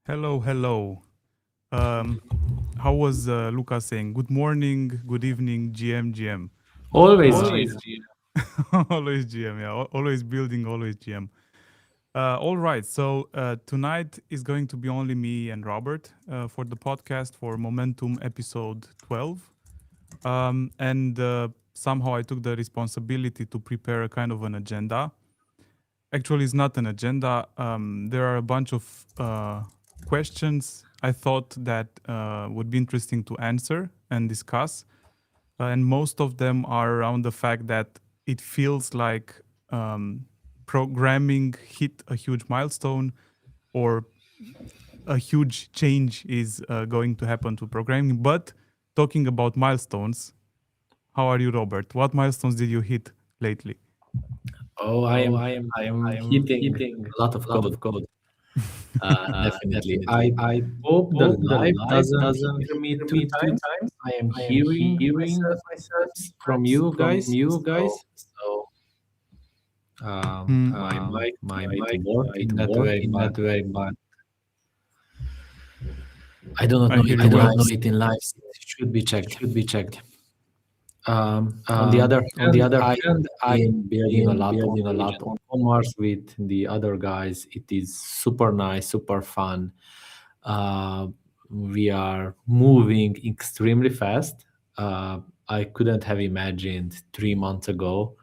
Hello, hello. Um, how was Lucas saying? Good morning, good evening, GM, GM. Always Uh, G. always GM, yeah. Always building, always GM. All right, so tonight is going to be only me and Robert for the podcast for Momentum episode 12. And somehow I took the responsibility to prepare a kind of an agenda. Actually, it's not an agenda. There are a bunch of questions I thought that would be interesting to answer and discuss. And most of them are around the fact that it feels like programming hit a huge milestone or a huge change is going to happen to programming. But talking about milestones, how are you, Robert? What milestones did you hit lately? Oh, I am hitting a lot of code. Definitely. I hope the live doesn't hear me two times. I am hearing myself from you guys. So my mic might work in that way, but I do not I know hear it you in well. live. It should be checked. On the other hand, I've been building a lot on Agentic Commerce with the other guys. It is super nice, super fun. We are moving extremely fast. I couldn't have imagined 3 months ago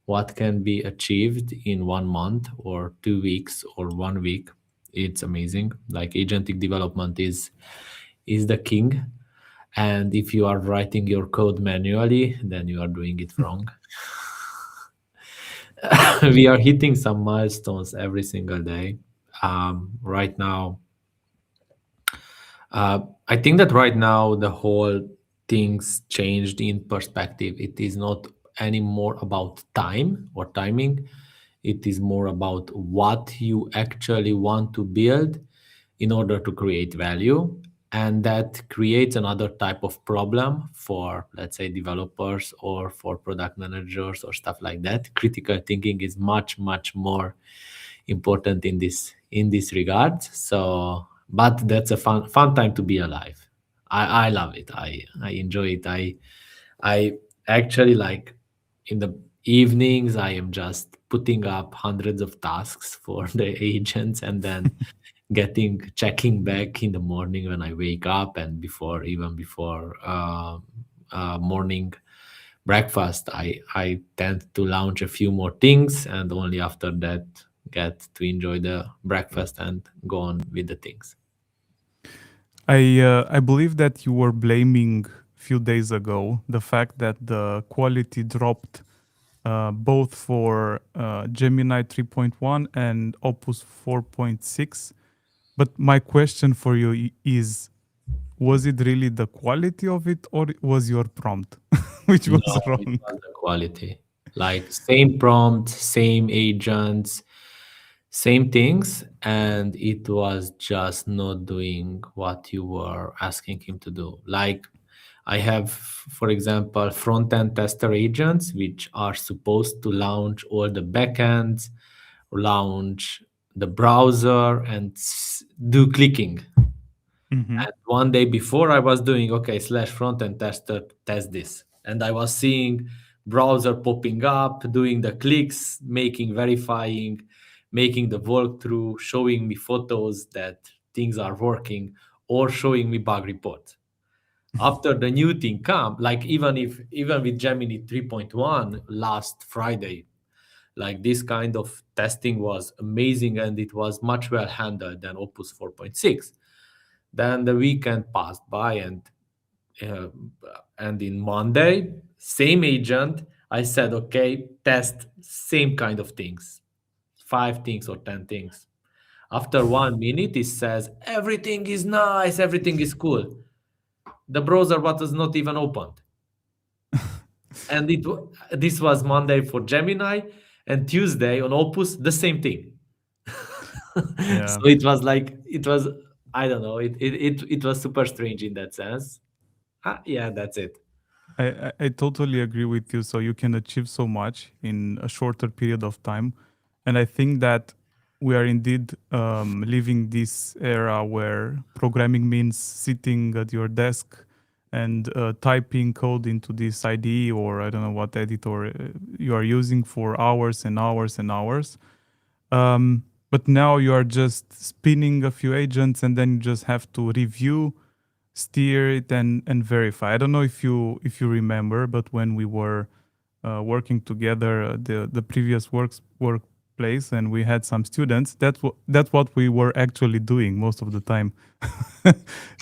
what can be achieved in 1 month or 2 weeks or 1 week. It's amazing. Like agentic development is the king, and if you are writing your code manually, then you are doing it wrong. We are hitting some milestones every single day. Right now, I think that right now the whole things changed in perspective. It is not anymore about time or timing. It is more about what you actually want to build in order to create value. And that creates another type of problem for, let's say, developers or for product managers or stuff like that. Critical thinking is much, much more important in this regard. So, but that's a fun time to be alive. I love it. I enjoy it. I actually like in the evenings I am just putting up hundreds of tasks for the agents and then getting checking back in the morning when I wake up and before morning breakfast. I tend to launch a few more things and only after that get to enjoy the breakfast and go on with the things. I believe that you were blaming a few days ago the fact that the quality dropped both for Gemini 3.1 and Opus 4.6. But my question for you is, was it really the quality of it or was your prompt which was No, it wrong? was the quality. Like same prompt, same agents, same things, and it was just not doing what you were asking him to do. Like I have, for example, front-end tester agents, which are supposed to launch all the backends, launch the browser, and do clicking. Hmm. And one day before, I was doing okay slash front-end tester test this, and I was seeing browser popping up, doing the clicks, making verifying, making the walkthrough, showing me photos that things are working, or showing me bug reports. After the new thing come, like even with Gemini 3.1 last Friday, like this kind of testing was amazing and it was much well handled than Opus 4.6. Then the weekend passed by, uh, and in Monday, same agent, I said, okay, test same kind of things, 5 things or 10 things. After 1 minute, it says everything is nice, everything is cool. The browser was not even opened, and this was Monday for Gemini, and Tuesday on Opus the same thing. Yeah. So it was like it was, I don't know, it was super strange in that sense. Yeah, that's it. I totally agree with you. So you can achieve so much in a shorter period of time. And I think that we are indeed living this era where programming means sitting at your desk and typing code into this IDE, or I don't know what editor you are using, for hours and hours and hours. But now you are just spinning a few agents, and then you just have to review, steer it, and verify. I don't know if you remember, but when we were working together, the previous workplace, and we had some students. That's what we were actually doing most of the time,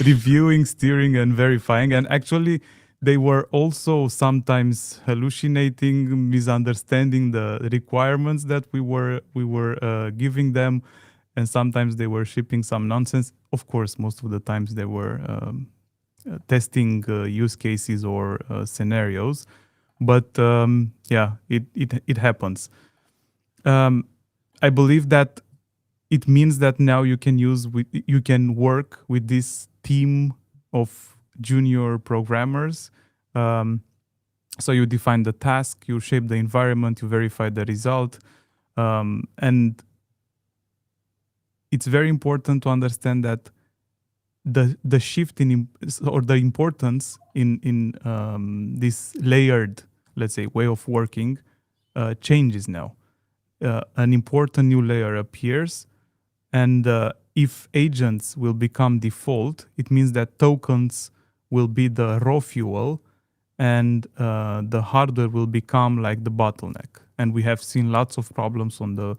reviewing, steering, and verifying. And actually, they were also sometimes hallucinating, misunderstanding the requirements that we were giving them, and sometimes they were shipping some nonsense. Of course, most of the times they were testing use cases or scenarios, but yeah, it happens. um, I believe that it means that now you can work with this team of junior programmers. um, so you define the task, you shape the environment, you verify the result, and it's very important to understand that the shift or the importance in this layered, let's say, way of working changes now. An important new layer appears, and if agents will become default, it means that tokens will be the raw fuel, and the hardware will become like the bottleneck. And we have seen lots of problems in the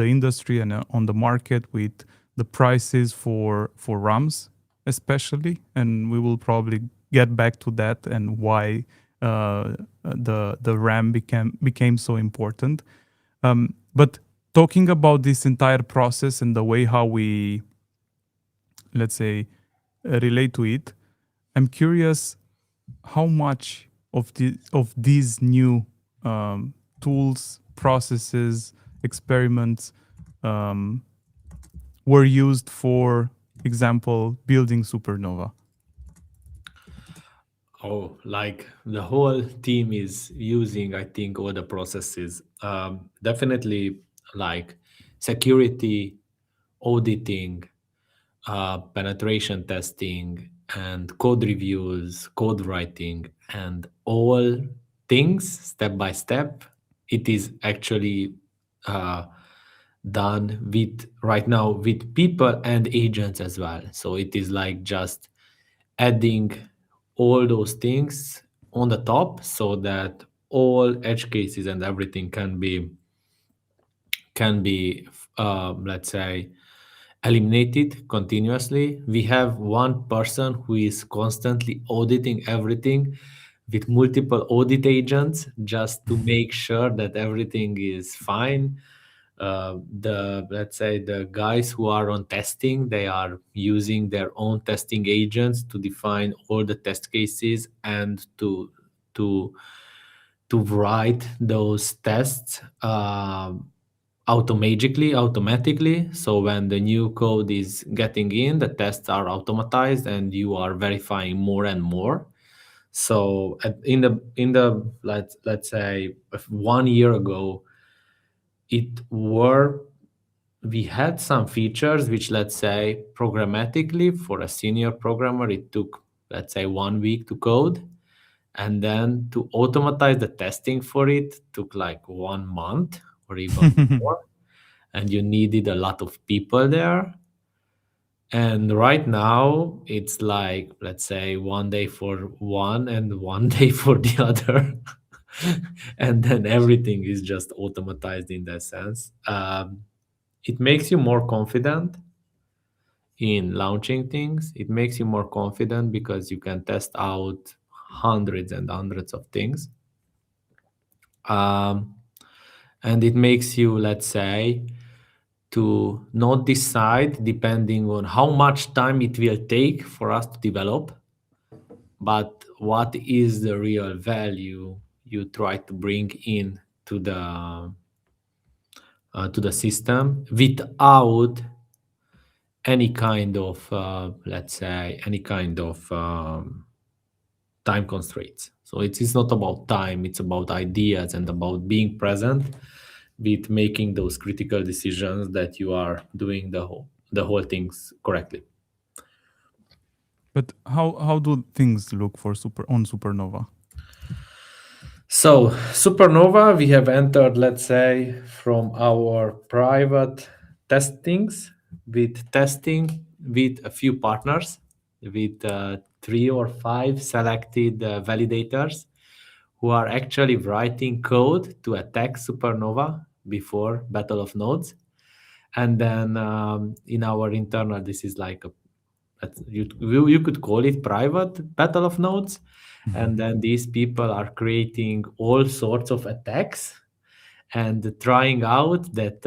industry and on the market with the prices for RAMs, especially. And we will probably get back to that and why the RAM became so important. But talking about this entire process and the way how we, let's say, relate to it, I'm curious how much of these new tools, processes, experiments um, were used for example building Supernova. Oh, like the whole team is using, I think, all the processes. Definitely like security, auditing, penetration testing, and code reviews, code writing, and all things step by step. It is actually uh, done with right now with people and agents as well. So it is like just adding all those things on the top so that all edge cases and everything can be let's say eliminated continuously. We have one person who is constantly auditing everything with multiple audit agents just to make sure that everything is fine. The let's say the guys who are on testing, they are using their own testing agents to define all the test cases and to to write those tests automatically. So when the new code is getting in, the tests are automatized and you are verifying more and more. So in the let's say 1 year ago, it were we had some features which, let's say, programmatically for a senior programmer, it took, let's say, 1 week to code, and then to automatize the testing for it took like 1 month or even more, and you needed a lot of people there. And right now it's like, let's say, 1 day for one and 1 day for the other. And then everything is just automatized in that sense. It makes you more confident in launching things. It makes you more confident because you can test out hundreds and hundreds of things. Um, and it makes you, let's say, to not decide depending on how much time it will take for us to develop, but what is the real value you try to bring in to the system without any kind of let's say any kind of time constraints. So it is not about time, it's about ideas and about being present, with making those critical decisions that you are doing the whole things correctly. But how do things look for Supernova? So, Supernova, we have entered, let's say, from our private testings with testing with a few partners, with 3 or 5 selected validators who are actually writing code to attack Supernova before Battle of Nodes. And then in our internal, this is like you could call it private Battle of Nodes, and then these people are creating all sorts of attacks and trying out that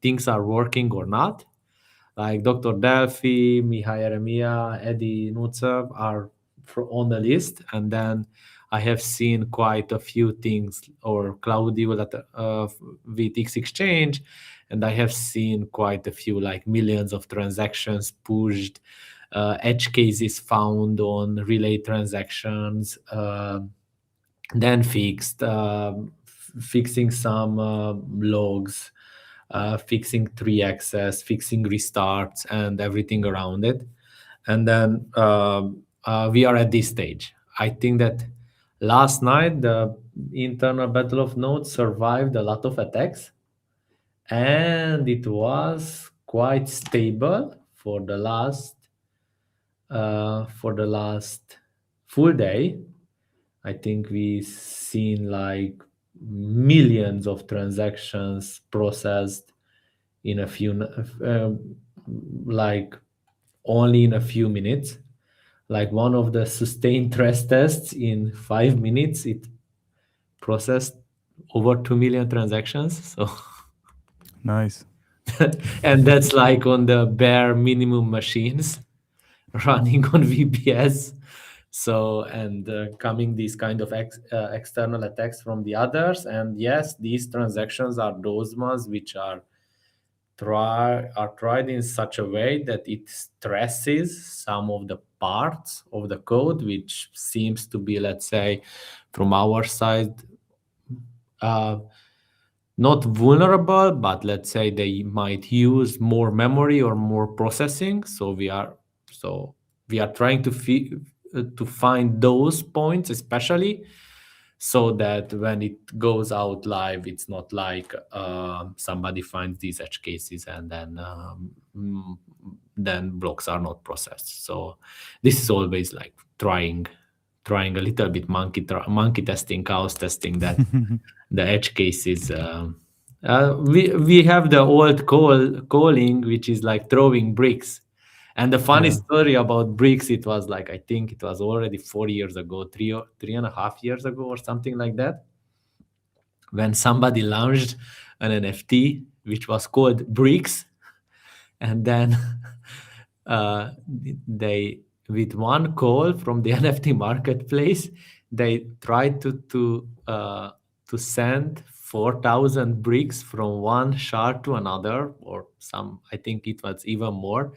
things are working or not. Like Dr. Delphi, Mihai Eremia, Eddie Nutsev are on the list, and then I have seen quite a few things, or Claudio with X Exchange, and I have seen quite a few, like millions of transactions pushed, edge cases found on relay transactions, then fixing some logs, fixing 3 access, fixing restarts, and everything around it. And then we are at this stage. I think that last night the internal battle of nodes survived a lot of attacks, and it was quite stable for the last full day. I think we seen like millions of transactions processed in a few, like only in a few minutes. Like one of the sustained stress tests in 5 minutes, it processed over 2 million transactions. So, Nice. and that's like on the bare minimum machines running on VPS. So, and coming these kind of external attacks from the others. And yes, these transactions are those ones which are tried in such a way that it stresses some of the parts of the code, which seems to be, let's say, from our side, uh, not vulnerable, but let's say they might use more memory or more processing. So we are trying to find those points, especially so that when it goes out live, it's not like somebody finds these edge cases and then blocks are not processed. So this is always like trying a little bit monkey testing, chaos testing, that the edge cases. We have the old calling, which is like throwing bricks. And the funny Yeah. story about bricks, it was like, I think it was already 4 years ago, 3.5 years ago, or something like that, when somebody launched an NFT which was called Bricks, and then uh, they, with one call from the NFT marketplace, they tried to send 4,000 bricks from one shard to another, or some, I think it was even more.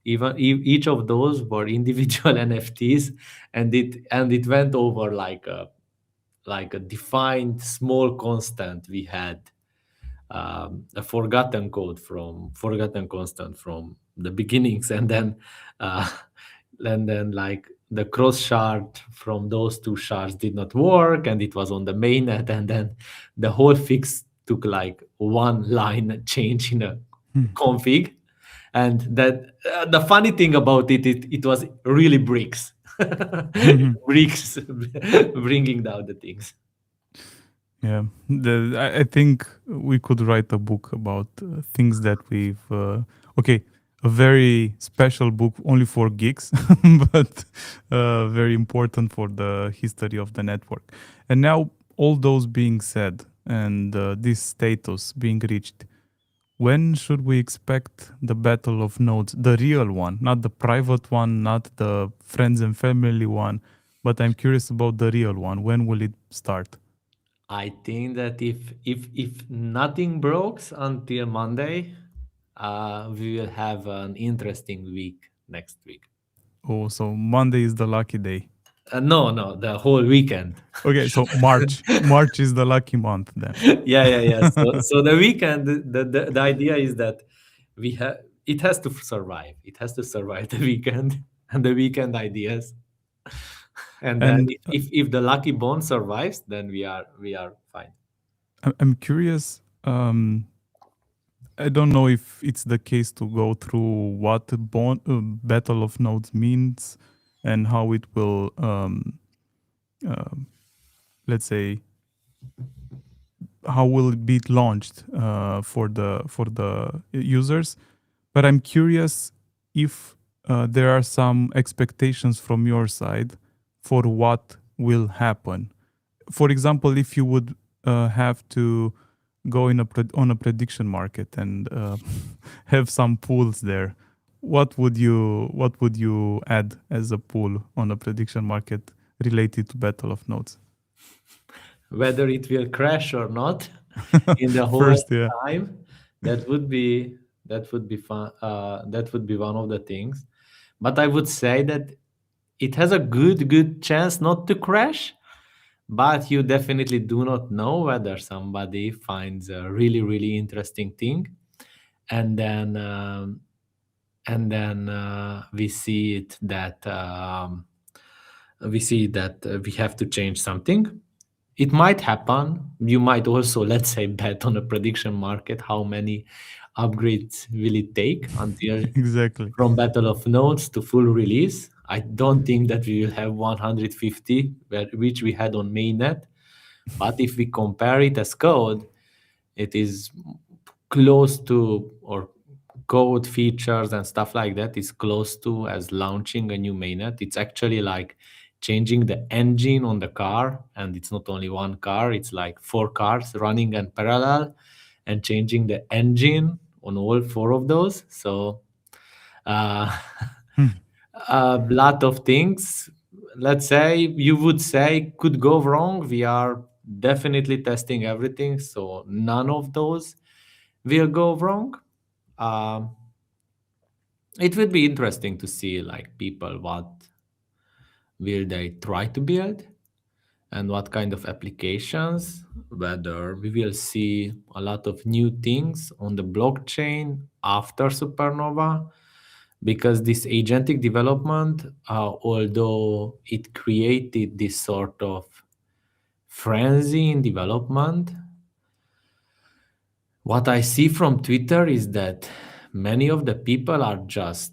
Even each of those were individual NFTs, and it went over like a defined small constant. We had a forgotten constant from the beginnings, uh, and then like the cross shard from those two shards did not work, and it was on the mainnet, and then the whole fix took like one line change in a config. And that the funny thing about it was really bricks. Bricks bringing down the things. Yeah, I think we could write a book about things that we've. Okay, a very special book only for geeks, but very important for the history of the network. And now, all those being said, and this status being reached, when should we expect the battle of nodes, the real one, not the private one, not the friends and family one, but I'm curious about the real one. When will it start? I think that if nothing breaks until Monday, we will have an interesting week next week. Oh, so Monday is the lucky day. No, the whole weekend. Okay, so March is the lucky month then. Yeah. So the weekend, the idea is that we have it has to survive. It has to survive the weekend and the weekend ideas. And then And if the lucky bone survives, then we are fine. I'm curious. I don't know if it's the case to go through what the battle of nodes means and how it will, let's say, how will it be launched for the users. But I'm curious if there are some expectations from your side for what will happen. For example, if you would have to go on a prediction market and have some pools there, what would you add as a pool on a prediction market related to Battle of Nodes? Whether it will crash or not in the whole First, yeah. time, that would be fun. That would be one of the things. But I would say that it has a good chance not to crash. But you definitely do not know whether somebody finds a really interesting thing, and then we see it that we have to change something. It might happen. You might also, let's say, bet on a prediction market how many upgrades will it take until Exactly. from Battle of Nodes to full release. I don't think that we will have 150, which we had on mainnet. But if we compare it as code, it is close to, or code features and stuff like that is close to as launching a new mainnet. It's actually like changing the engine on the car, and it's not only one car, it's like four cars running in parallel and changing the engine on all four of those. So uh, Hmm. a lot of things, let's say, you would say could go wrong. We are definitely testing everything, so none of those will go wrong. um, it would be interesting to see like people what will they try to build and what kind of applications, whether we will see a lot of new things on the blockchain after Supernova, because this agentic development, although it created this sort of frenzy in development, what I see from Twitter is that many of the people are just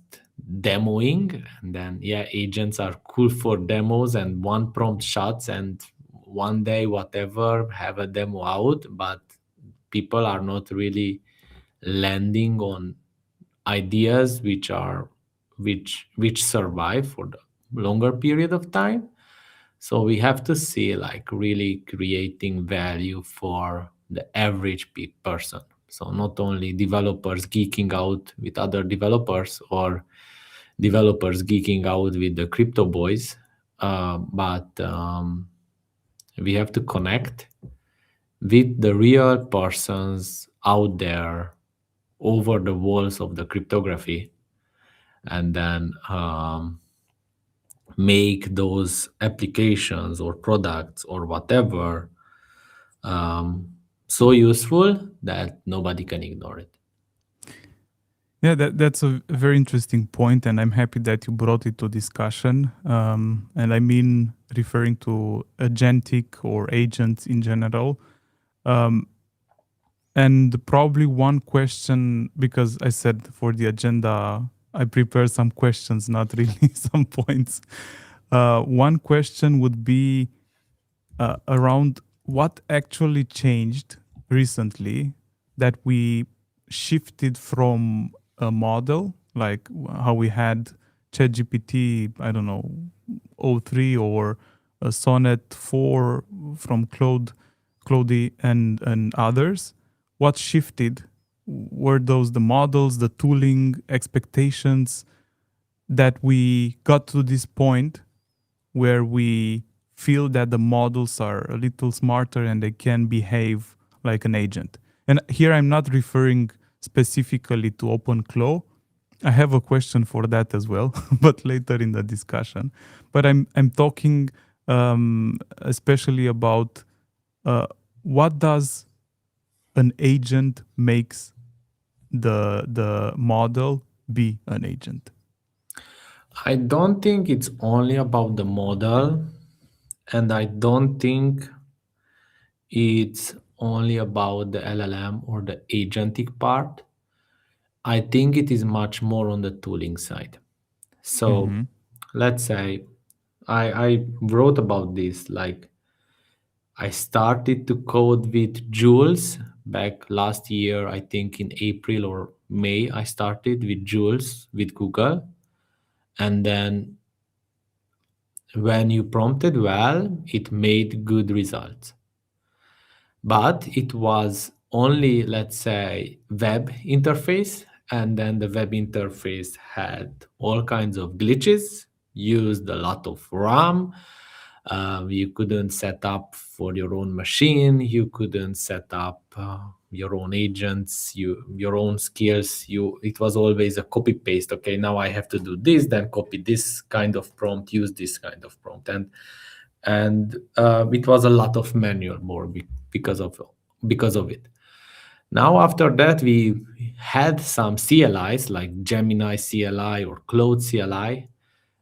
demoing, and then yeah, agents are cool for demos and one prompt shots, and one day whatever have a demo out, but people are not really landing on ideas which survive for the longer period of time. So we have to see like really creating value for the average person. So not only developers geeking out with other developers or developers geeking out with the crypto boys, but we have to connect with the real persons out there over the walls of the cryptography, and then make those applications or products or whatever um, so useful that nobody can ignore it. Yeah, that's a very interesting point, and I'm happy that you brought it to discussion. And I mean, referring to agentic or agents in general. Um, and probably one question, because I said for the agenda, I prepared some questions, not really some points. One question would be around what actually changed recently that we shifted from a model like how we had ChatGPT, I don't know, O3 or a Sonnet 4 from Claude and others. What shifted? Were those the models, the tooling, expectations that we got to this point where we feel that the models are a little smarter and they can behave like an agent? And here I'm not referring specifically to OpenClaw, I have a question for that as well, but later in the discussion. But I'm talking especially about what does an agent makes the model be an agent. I don't think it's only about the model, and I don't think it's only about the LLM or the agentic part. I think it is much more on the tooling side. So Mm-hmm. let's say I wrote about this. Like I started to code with Jules back last year, I think in April or May. I started with Jules with Google. And then when you prompted well, it made good results. But it was only, let's say, web interface, and then the web interface had all kinds of glitches, used a lot of RAM. You couldn't set up for your own machine, you couldn't set up your own agents, your own skills. You It was always a copy paste. Okay, now I have to do this, then copy this kind of prompt, use this kind of prompt. And it was a lot of manual more because of it. Now after that, we had some CLIs like Gemini CLI or Claude CLI.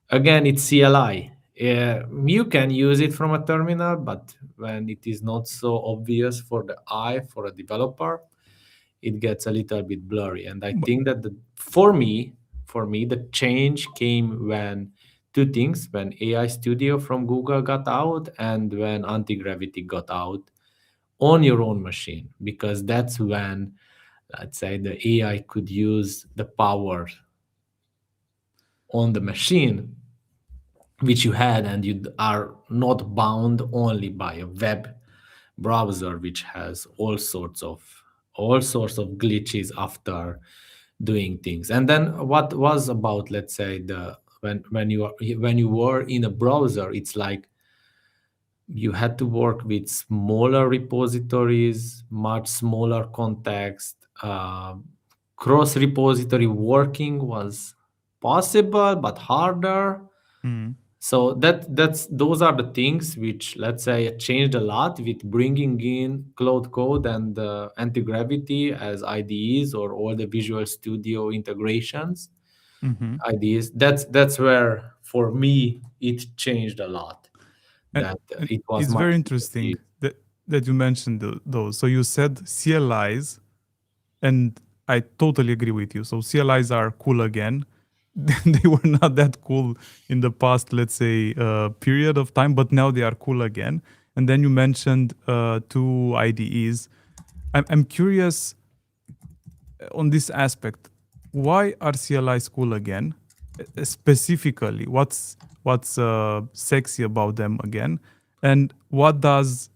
Again, it's CLI. You can use it from a terminal, but when it is not so obvious for the eye for a developer, it gets a little bit blurry. And I But, think that for me, the change came when two things: when AI Studio from Google got out, and when Anti-Gravity got out on your own machine, because that's when, let's say, the AI could use the power on the machine which you had, and you are not bound only by a web browser which has all sorts of glitches after doing things. And then what was about, let's say, the when you were in a browser, it's like you had to work with smaller repositories, much smaller context. Cross repository working was possible but harder. mm, So that's those are the things which, let's say, changed a lot with bringing in Cloud Code and Anti-Gravity as IDEs, or all the Visual Studio integrations mm-hmm. IDEs. That's where for me it changed a lot. and, That and it was it's much very easier to interesting use. that you mentioned those. So you said CLIs, and I totally agree with you. So CLIs are cool again. They were not that cool in the past, let's say, period of time, but now they are cool again. And then you mentioned two IDEs. I'm curious on this aspect. Why are CLIs cool again? Specifically, what's sexy about them again, and what does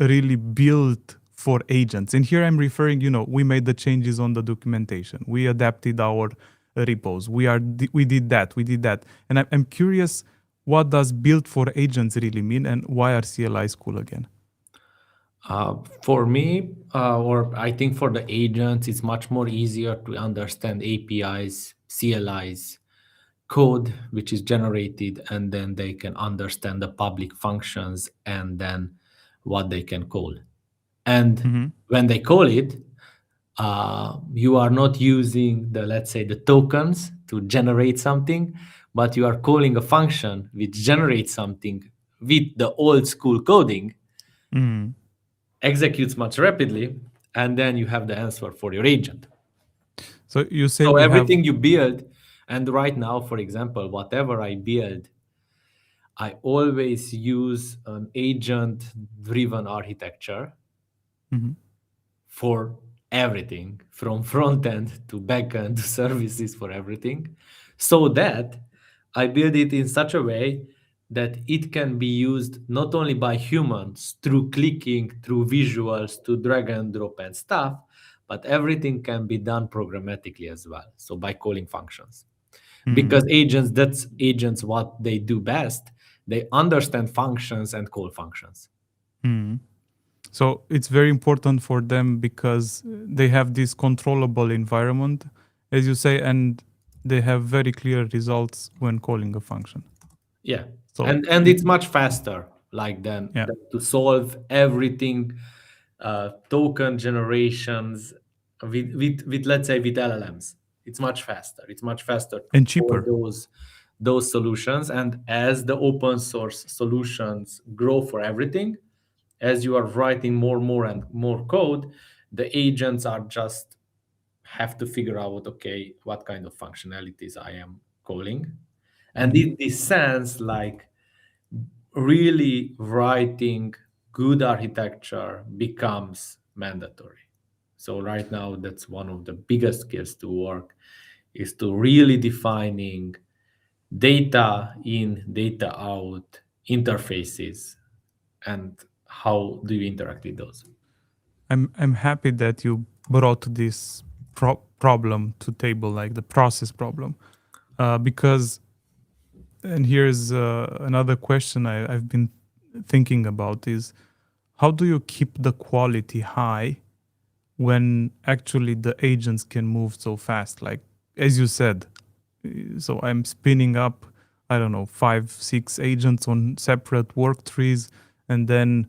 really build for agents? And here I'm referring, we made the changes on the documentation, we adapted our repos, we did that, and I'm curious, what does build for agents really mean, and why are CLIs cool again? For me, or I think for the agents, it's much more easier to understand APIs, CLIs, code which is generated, and then they can understand the public functions and then what they can call. And Mm-hmm. when they call it, you are not using the, let's say, the tokens to generate something, but you are calling a function which generates something with the old school coding, Mm-hmm. executes much rapidly, and then you have the answer for your agent. So you say So we have. everything you build, and right now, for example, whatever I build, I always use an agent driven architecture Mhm. for everything, from front end to back end to services, for everything, so that I build it in such a way that it can be used not only by humans through clicking, through visuals, to drag and drop and stuff, but everything can be done programmatically as well. So by calling functions. Mm-hmm. Because agents, what they do best, they understand functions and call functions. Mm-hmm. So it's very important for them because they have this controllable environment, as you say, and they have very clear results when calling a function. Yeah, So and it, it's much faster, like yeah, than to solve everything, token generations with let's say with LLMs. It's much faster. It's much faster to and call cheaper. those solutions. And as the open source solutions grow for everything, as you are writing more and more code, the agents are just have to figure out, okay, what kind of functionalities I am calling. And Hmm. in this sense, like really writing good architecture becomes mandatory. So right now, that's one of the biggest skills to work, is to really defining data in, data out interfaces, and how do you interact with those. I'm happy that you brought this problem to table, like the process problem, because and here's another question I've been thinking about is how do you keep the quality high when actually the agents can move so fast? Like as you said, so I'm spinning up, I don't know, 5 6 agents on separate work trees, and then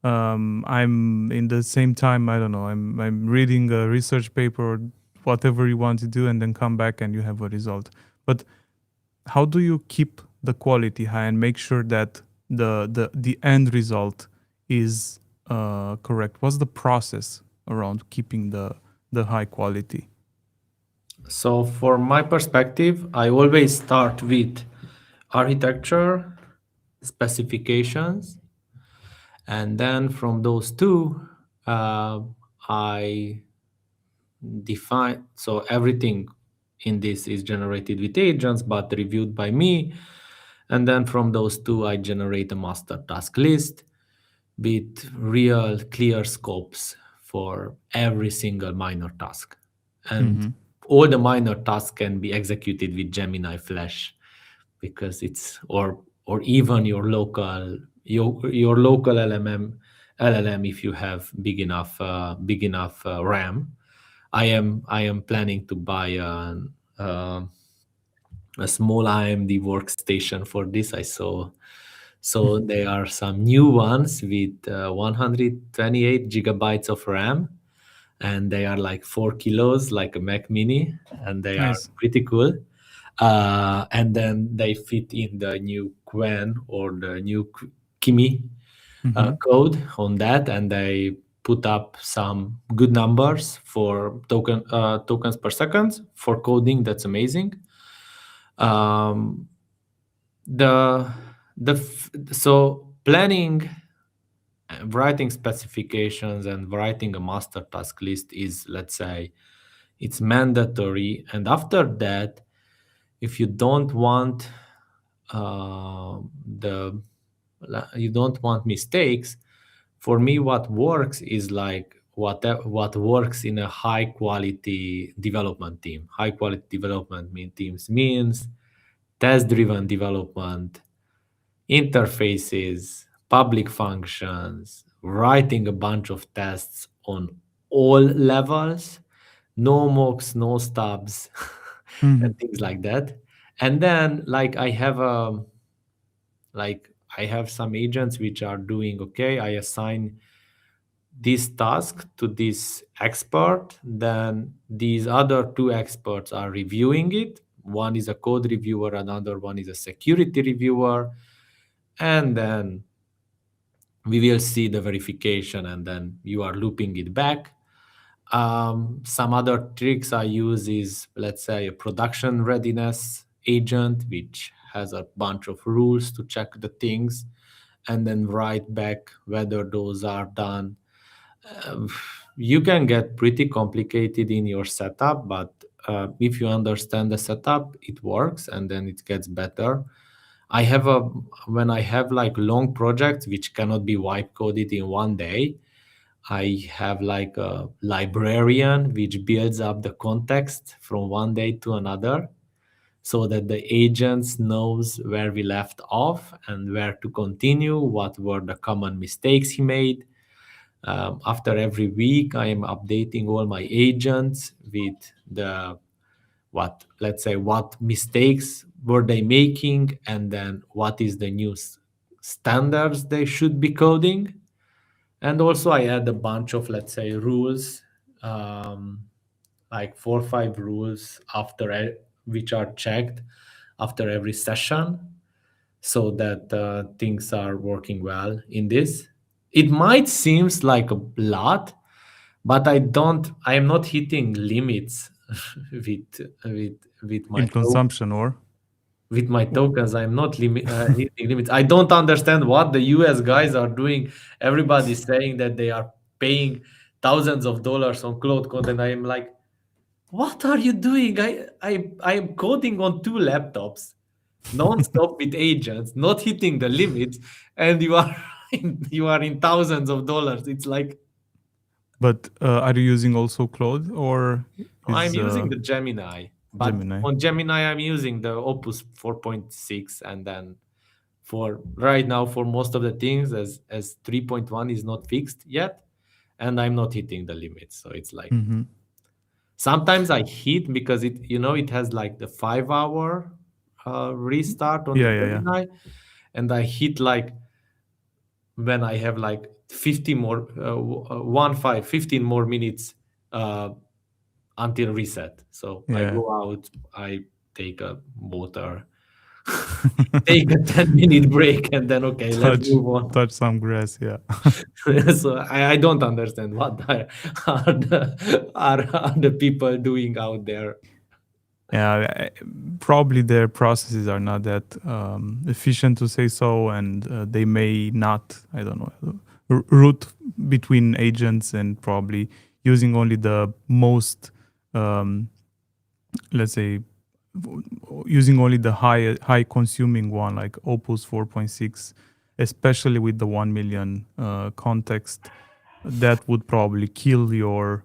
I'm in the same time, I don't know, I'm reading a research paper or whatever you want to do, and then come back and you have a result. But how do you keep the quality high and make sure that the end result is correct? What's the process around keeping the high quality? So, for my perspective, I always start with architecture, specifications, and then from those two, uh, I define. So, everything in this is generated with agents, but reviewed by me. And then from those two, I generate a master task list with real clear scopes for every single minor task. And Mm-hmm. all the minor tasks can be executed with Gemini Flash, because it's or even your local LLM, if you have big enough RAM. I am planning to buy uh, a small AMD workstation for this. I saw. So there are some new ones with 128 gigabytes of RAM, and they are like 4 kilos, like a Mac Mini, and they are Nice. pretty cool. And then they fit in the new Quen or the new Kimi Mm-hmm. code on that, and they put up some good numbers for tokens per second for coding. That's amazing. Um, the so planning, writing specifications and writing a master task list is, let's say, it's mandatory. And after that, if you don't want the you don't want mistakes, for me what works is like what works in a high quality development team. High quality development teams means test driven development, interfaces, public functions, writing a bunch of tests on all levels, no mocks, no stubs, Mm-hmm. and things like that. And then, like, I have some agents which are doing okay. I assign this task to this expert, then these other two experts are reviewing it. One is a code reviewer, another one is a security reviewer, and then we will see the verification, and then you are looping it back. Some other tricks I use is, let's say, a production readiness agent, which has a bunch of rules to check the things and then write back whether those are done. Um, you can get pretty complicated in your setup, but if you understand the setup, it works and then it gets better. I have a When I have like long projects which cannot be wipe coded in one day, I have like a librarian which builds up the context from one day to another, so that the agents knows where we left off and where to continue, what were the common mistakes he made. After every week, I am updating all my agents with the what, let's say, what mistakes were they making, and then what is the new standards they should be coding. And also I add a bunch of, let's say, rules, um, like 4 or 5 rules which are checked after every session, so that things are working well in this. It might seems like a lot, but I am not hitting limits with my In consumption, or tokens. I'm not hitting limits. I don't understand what the US guys are doing. Everybody's saying that they are paying thousands of dollars on cloud content. I am like, what are you doing? I am coding on 2 laptops non-stop with agents, not hitting the limits, and you are you are in thousands of dollars. It's like, but are you using also Claude, or I'm is using the Gemini, but Gemini? on Gemini I'm using the Opus 4.6, and then for right now, for most of the things, as 3.1 is not fixed yet, and I'm not hitting the limits. So it's like, Mm-hmm. sometimes I hit, because it has like the 5 hour restart on the Yeah, yeah, yeah. Gemini, and I hit like when I have like 50 more, 15 more minutes uh, until reset. So I Yeah. go out, I take a water, take a 10-minute break, and then, okay, let's touch move on. touch some grass. Yeah. So I don't understand what are the people doing out there. Yeah, probably their processes are not that efficient, to say so, and they may not, I don't know, route between agents, and probably using only the most, um, let's say, using only the high consuming one, like Opus 4.6, especially with the 1 million context. That would probably kill your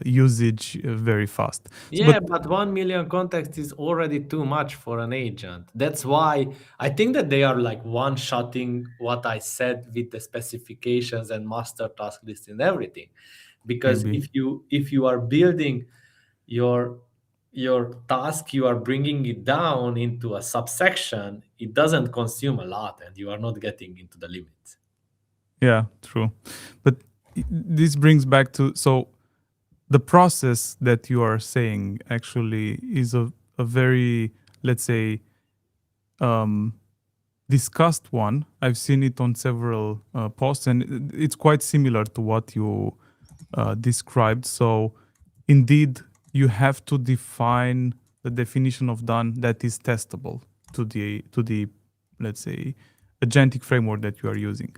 usage very fast. So, Yeah, but but 1 million context is already too much for an agent. That's why I think that they are like one-shotting what I said with the specifications and master task list and everything. Because maybe, if you are building your task, you are bringing it down into a subsection, it doesn't consume a lot, and you are not getting into the limits. yeah, true. But this brings back to, so the process that you are saying actually is a very, let's say, um, discussed one. I've seen it on several posts, and it's quite similar to what you described. So, indeed, you have to define the definition of done that is testable to the, let's say, agentic framework that you are using,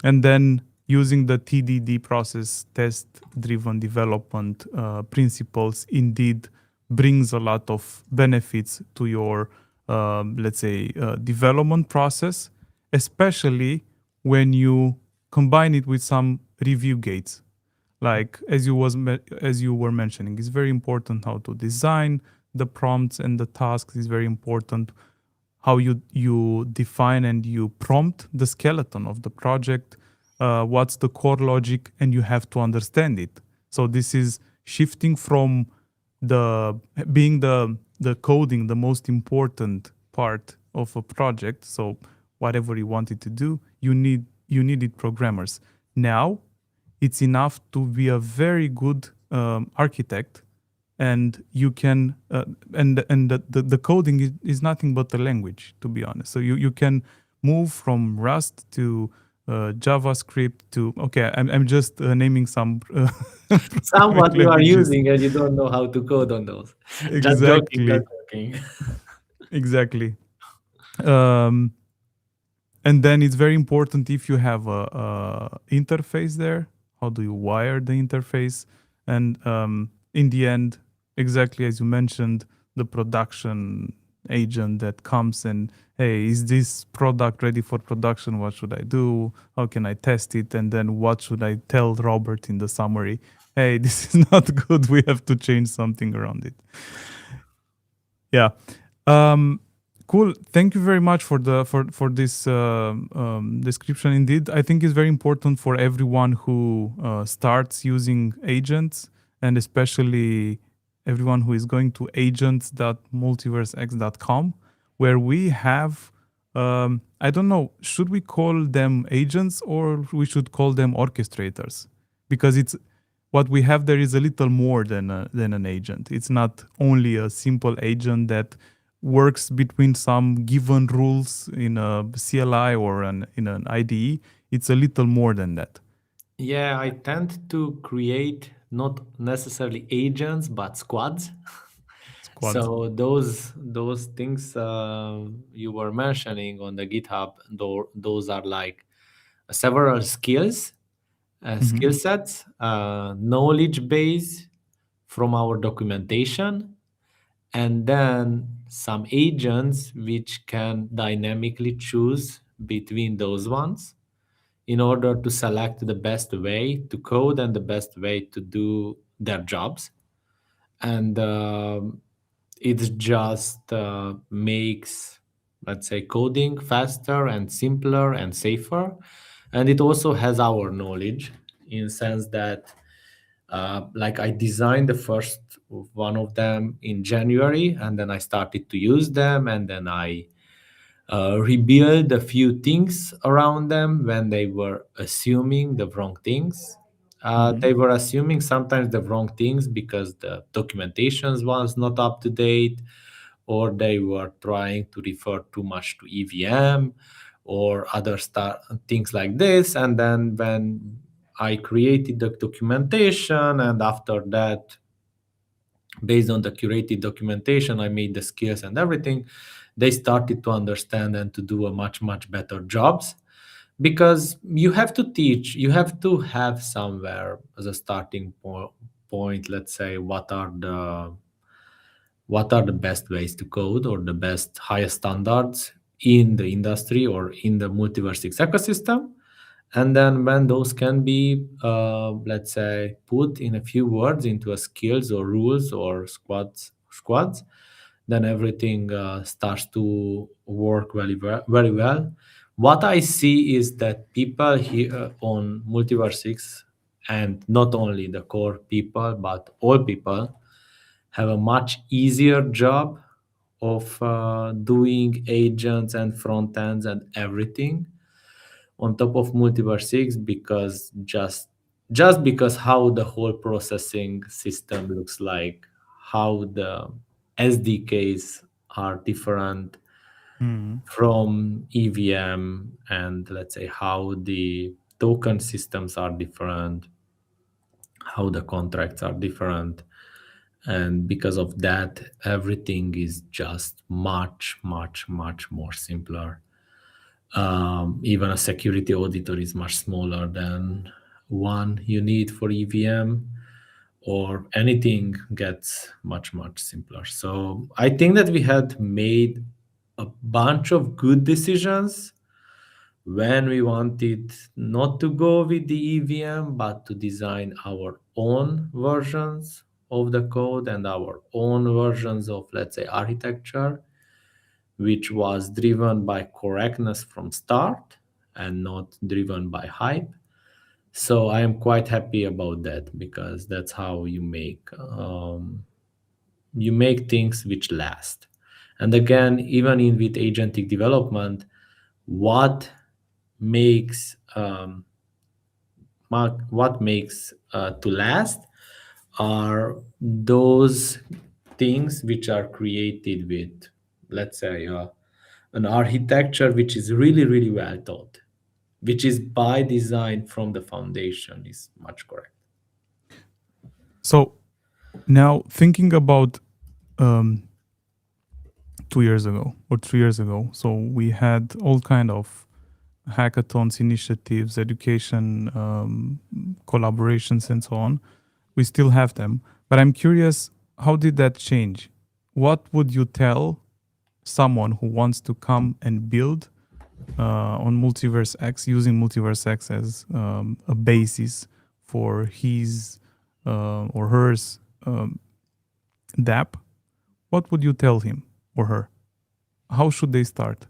and then using the TDD process, test driven development principles, indeed brings a lot of benefits to your let's say development process, especially when you combine it with some review gates, like as you were mentioning. It's very important how to design the prompts and the tasks. Is very important how you define and you prompt the skeleton of the project, what's the core logic, and you have to understand it. So this is shifting from the being the coding, the most important part of a project. So whatever you wanted to do, you needed programmers. Now it's enough to be a very good architect, and you can and the coding is nothing but a language, to be honest. So you can move from Rust to JavaScript to, okay, I'm just naming some Somewhat programming you are languages. using, and you don't know how to code on those. Just joking, just Exactly, joking. exactly. um, and then it's very important, if you have a interface there, how do you wire the interface? And in the end, exactly as you mentioned, the production agent that comes and, hey, is this product ready for production? What should I do? How can I test it? And then what should I tell Robert in the summary? Hey, this is not good, we have to change something around it. Yeah. Um, cool. Thank you very much for the for this description. Indeed, I think it's very important for everyone who starts using agents, and especially everyone who is going to agents.multiversex.com, where we have, I don't know, should we call them agents or we should call them orchestrators? Because it's what we have there is a little more than an agent. It's not only a simple agent that works between some given rules in a CLI or in an IDE. It's a little more than that. Yeah, I tend to create not necessarily agents but squads. Squads. So those things you were mentioning on the GitHub, those are like several skills, Mm-hmm. skill sets, knowledge base from our documentation, and then some agents which can dynamically choose between those ones in order to select the best way to code and the best way to do their jobs. And it just makes, let's say, coding faster and simpler and safer. And it also has our knowledge in sense that like I designed the first one of them in January, and then I started to use them, and then I rebuild a few things around them when they were assuming the wrong things. Mm-hmm. They were assuming sometimes the wrong things because the documentations was not up to date, or they were trying to refer too much to EVM or other things like this. And then when I created the documentation, and after that, based on the curated documentation, I made the skills and everything, they started to understand and to do a much better jobs. Because you have to teach, you have to have somewhere as a starting point, let's say, what are the best ways to code or the best highest standards in the industry or in the MultiversX ecosystem. And then when those can be, let's say, put in a few words into a skills or rules or squads, then everything starts to work very well. What I see is that people here on MultiverseX, and not only the core people, but all people, have a much easier job of doing agents and front ends and everything on top of MultiverseX, because just because how the whole processing system looks like, how the SDKs are different Mm-hmm. from EVM, and let's say how the token systems are different, how the contracts are different. And because of that, everything is just much more simpler. Even a security auditor is much smaller than one you need for EVM, or anything gets much simpler. So I think that we had made a bunch of good decisions when we wanted not to go with the EVM, but to design our own versions of the code and our own versions of, let's say, architecture, which was driven by correctness from start and not driven by hype. So I am quite happy about that, because that's how you make things which last. And again, even in with agentic development, what makes what makes to last are those things which are created with, let's say, an architecture which is really well thought, which is by design from the foundation, is much correct. So now thinking about um, 2 years ago or 3 years ago, so we had all kind of hackathons, initiatives, education, collaborations, and so on. We still have them, but I'm curious, how did that change? What would you tell someone who wants to come and build on Multiverse X, using Multiverse X as a basis for his or hers DApp? What would you tell him or her? How should they start?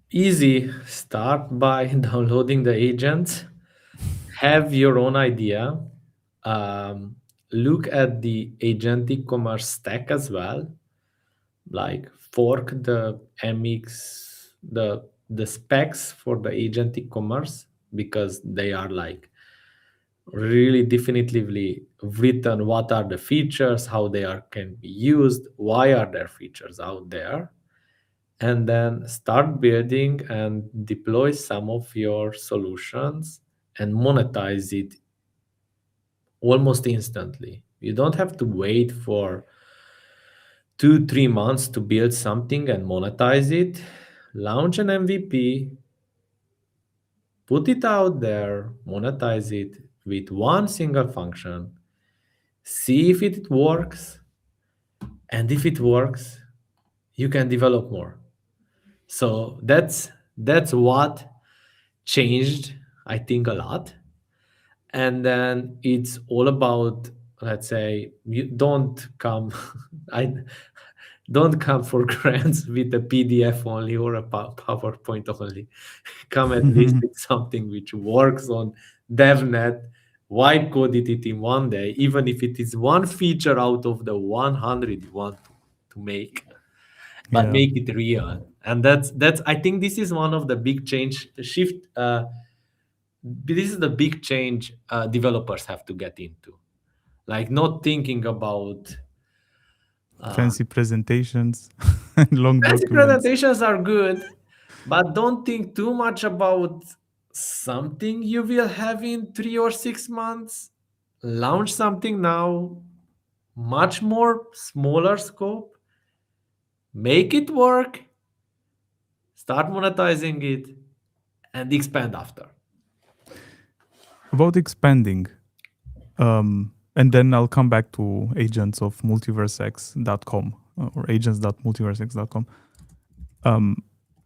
Easy. Start by downloading the agents. Have your own idea. Um, look at the agentic commerce stack as well, like fork the mx the specs for the agentic commerce, because they are like really definitively written what are the features, how they are can be used, why are there features out there, and then start building and deploy some of your solutions and monetize it almost instantly. You don't have to wait for 2 3 months to build something and monetize it. Launch an MVP, put it out there, monetize it with one single function, see if it works, and if it works, you can develop more. So that's what changed, I think, a lot. And then it's all about, let's say, you don't come I don't come for grants with a PDF only or a PowerPoint only. Come at least with something which works on DevNet, wipe coded it in one day, even if it is one feature out of the 100 you want to make, but Yeah, make it real. And that's I think this is one of the big change shift. This is the big change developers have to get into, like not thinking about fancy presentations and long fancy documents. presentations are good, but don't think too much about something you will have in 3 or 6 months. Launch something now, much more smaller scope, make it work, start monetizing it, and expand after. About expanding, and then I'll come back to agents of multiversex.com or agents.multiversex.com.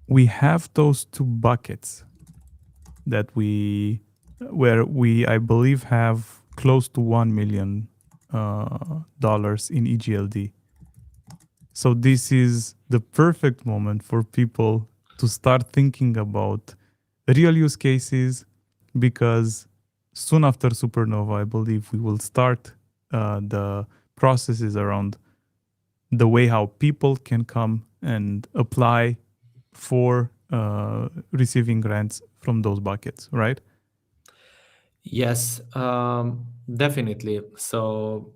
We have those two buckets that where we, I believe, have close to $1 million in EGLD. So this is the perfect moment for people to start thinking about real use cases, because soon after Supernova, I believe we will start the processes around the way how people can come and apply for receiving grants from those buckets, right? Yes, definitely. So,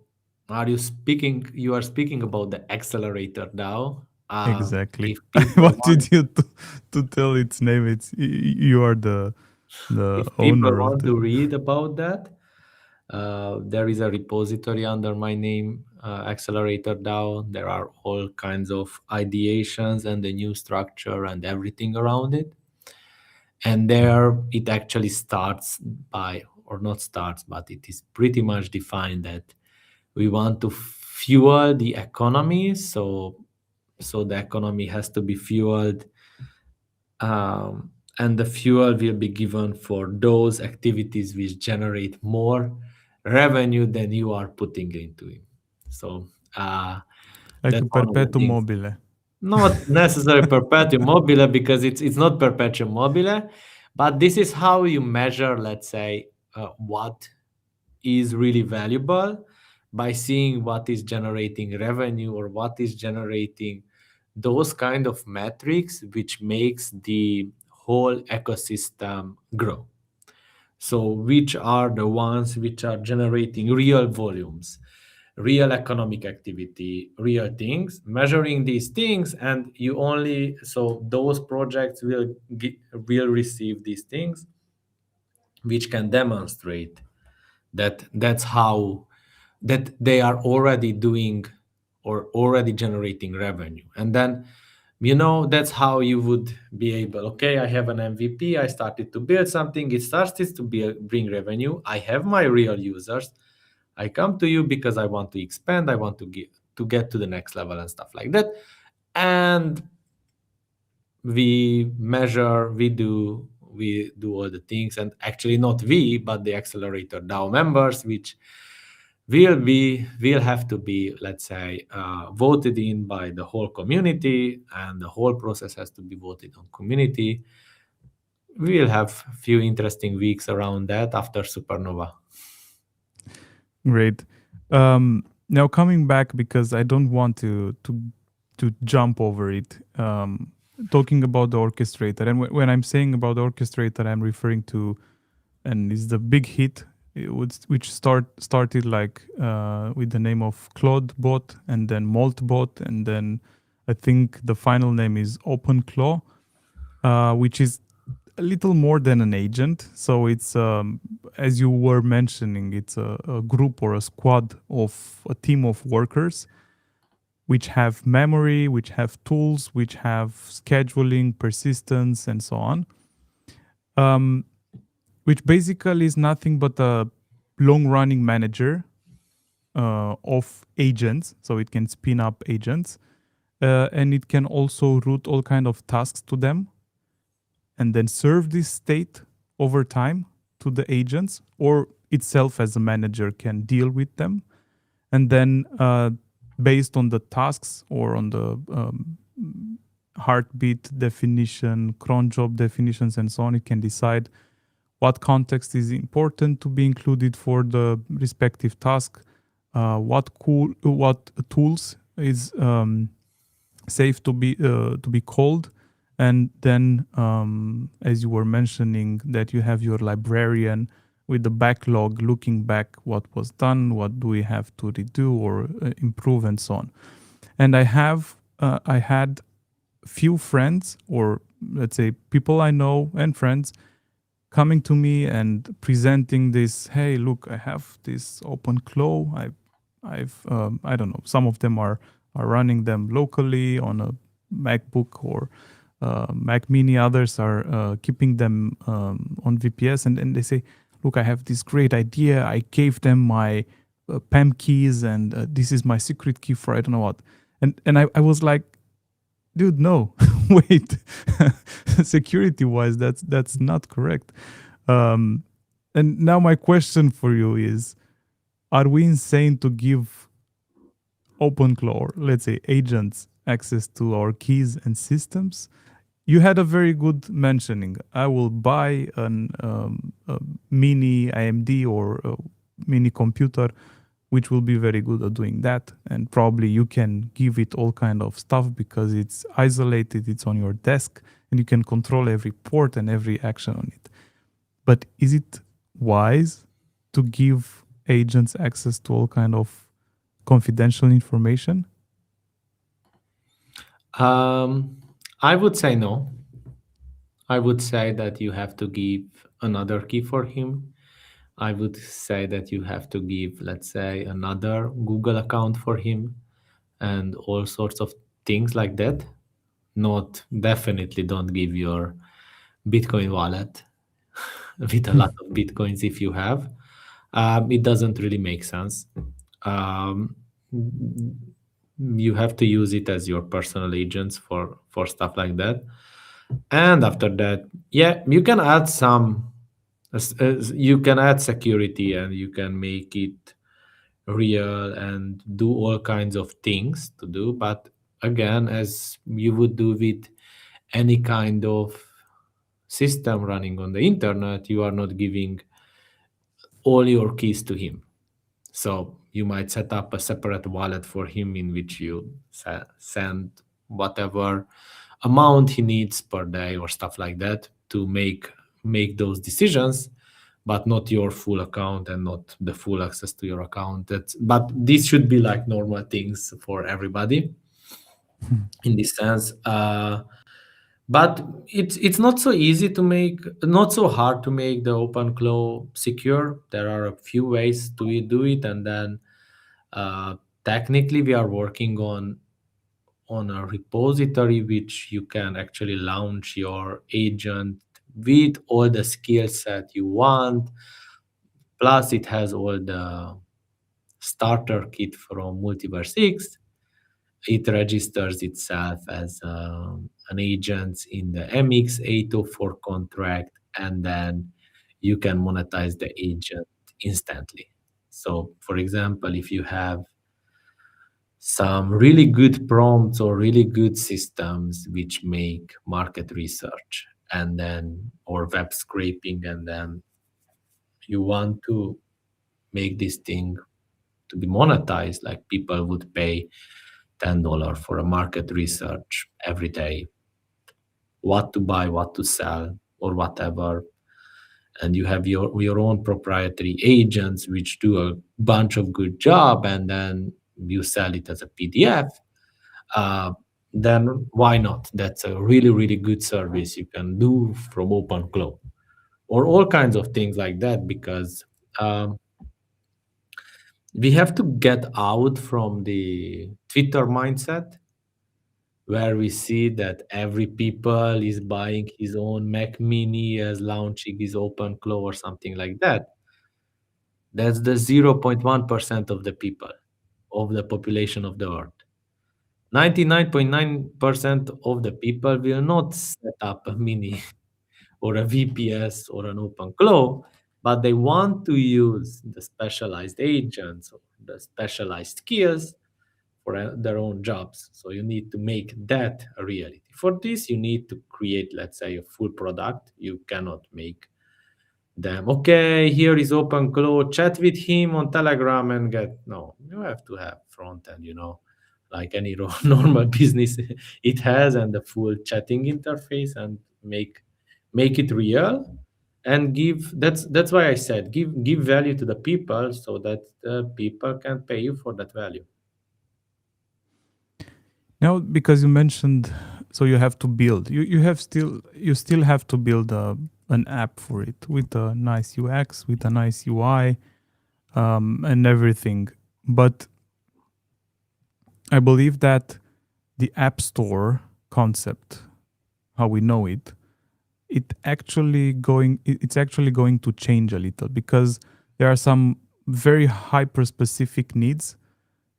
you are speaking about the Accelerator now. Exactly. If people What want did you to tell its name? It's you are the if people owner of want the. to read about that, there is a repository under my name, Accelerator DAO. There are all kinds of ideations and the new structure and everything around it. And there it actually starts by, or not starts, but it is pretty much defined that we want to fuel the economy. So the economy has to be fueled, and the fuel will be given for those activities which generate more revenue than you are putting into it. So Like a that's one of the perpetuum things. mobile. Not necessarily perpetuum mobile, because it's not perpetuum mobile, but this is how you measure, let's say, what is really valuable, by seeing what is generating revenue or what is generating those kind of metrics which makes the whole ecosystem grow. So which are the ones which are generating real volumes, real economic activity, real things, measuring these things, and you only, so those projects will receive these things which can demonstrate that they are already doing or already generating revenue. And then, that's how you would be able, okay, I have an MVP, I started to build something, it started to bring revenue, I have my real users, I come to you because I want to expand, I want to get to the next level and stuff like that. And we measure, we do all the things, and actually not we, but the Accelerator DAO members, which will have to be, let's say, voted in by the whole community, and the whole process has to be voted on community. We will have a few interesting weeks around that after Supernova. Great. Now coming back because I don't want to jump over it. Talking about the orchestrator, and when I'm saying about the orchestrator, I'm referring to, and is the big hit, which started like with the name of Claude Bot, and then Maltbot, and then I think the final name is OpenClaw, which is a little more than an agent. So it's, as you were mentioning, it's a group or a squad of a team of workers which have memory, which have tools, which have scheduling, persistence, and so on. Um, which basically is nothing but a long-running manager of agents. So it can spin up agents, and it can also route all kind of tasks to them and then serve this state over time to the agents, or itself as a manager can deal with them. And then based on the tasks or on the heartbeat definition, cron job definitions, and so on, it can decide what context is important to be included for the respective task, what tools is safe to be called, and then as you were mentioning that you have your librarian with the backlog looking back what was done, what do we have to redo or improve, and so on. And I had few friends, or let's say people I know and friends, coming to me and presenting this, hey, look, I have this open claw. I've I don't know, some of them are running them locally on a MacBook or Mac Mini. Others are keeping them on VPS, and they say, look, I have this great idea. I gave them my PAM keys, and this is my secret key for I don't know what. And I was like, dude, no, wait, security wise, that's not correct. Um, and now my question for you is: are we insane to give OpenClaw, or let's say agents, access to our keys and systems? You had a very good mentioning. I will buy a mini AMD or a mini computer which will be very good at doing that, and probably you can give it all kind of stuff because it's isolated, it's on your desk, and you can control every port and every action on it. But is it wise to give agents access to all kind of confidential information? I would say no. I would say that you have to give another key for him. I would say that you have to give, let's say, another Google account for him and all sorts of things like that. Not definitely don't give your Bitcoin wallet with a lot of Bitcoins if you have. It doesn't really make sense. Um, you have to use it as your personal agents for stuff like that. And after that, yeah, you can add some, you can add security and you can make it real and do all kinds of things to do. But again, as you would do with any kind of system running on the internet, you are not giving all your keys to him. So you might set up a separate wallet for him in which you send whatever amount he needs per day or stuff like that to make those decisions, but not your full account and not the full access to your account. But this should be like normal things for everybody in this sense. But it's not so easy to make, not so hard to make the OpenClaw secure. There are a few ways to do it, and then technically we are working on a repository which you can actually launch your agent with all the skill set you want. Plus, it has all the starter kit from MultiversX. It registers itself as an agent in the MX804 contract, and then you can monetize the agent instantly. So, for example, if you have some really good prompts or really good systems which make market research and then or web scraping, and then you want to make this thing to be monetized, like people would pay $10 for a market research every day, what to buy, what to sell, or whatever. And you have your own proprietary agents which do a bunch of good job, and then you sell it as a PDF. uh, then why not? That's a really, really good service you can do from OpenClaw, or all kinds of things like that, because um, we have to get out from the Twitter mindset where we see that every people is buying his own Mac Mini as launching his OpenClaw or something like that. That's the 0.1% of the people, of the population of the earth. 99.9% of the people will not set up a mini or a VPS or an OpenClaw, but they want to use the specialized agents or the specialized skills for their own jobs. So you need to make that a reality. For this, you need to create, let's say, a full product. You cannot make them, okay, here is OpenClaw, chat with him on Telegram and get, no, you have to have front end, like any normal business it has, and the full chatting interface, and make it real, and give, that's why I said give value to the people so that the people can pay you for that value. Now, because you mentioned, so you have to build. You still have to build an app for it with a nice UX, with a nice UI, and everything. But I believe that the App Store concept, how we know it, it's actually going to change a little, because there are some very hyper specific needs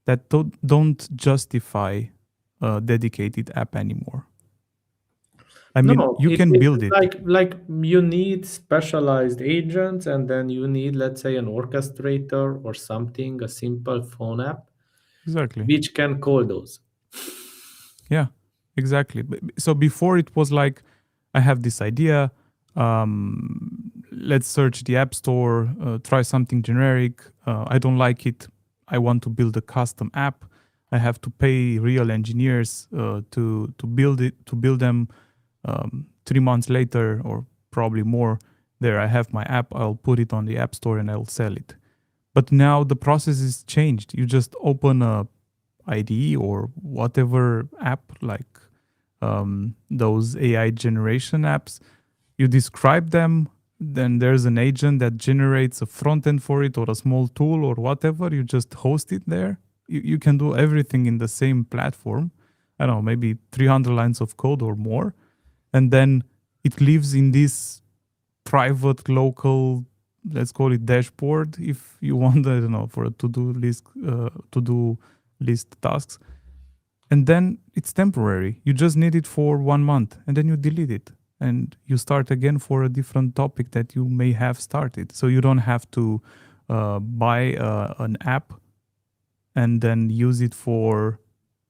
that don't justify a dedicated app anymore. I mean, No, you can it's build it. like you need specialized agents, and then you need, let's say, an orchestrator or something, a simple phone app Exactly. which can call those. Yeah, exactly. So before it was like, I have this idea. Let's search the app store, try something generic. I don't like it. I want to build a custom app. I have to pay real engineers to build it, to build them. 3 months later, or probably more, there I have my app. I'll put it on the app store and I'll sell it. But now the process is changed. You just open a IDE or whatever app, like those AI generation apps. You describe them, then there's an agent that generates a front end for it, or a small tool or whatever. You just host it there. You can do everything in the same platform. I don't know, maybe 300 lines of code or more. And then it lives in this private local, let's call it dashboard, if you want, I don't know, for a to do list tasks. And then it's temporary. You just need it for 1 month, and then you delete it and you start again for a different topic that you may have started. So you don't have to buy an app and then use it for,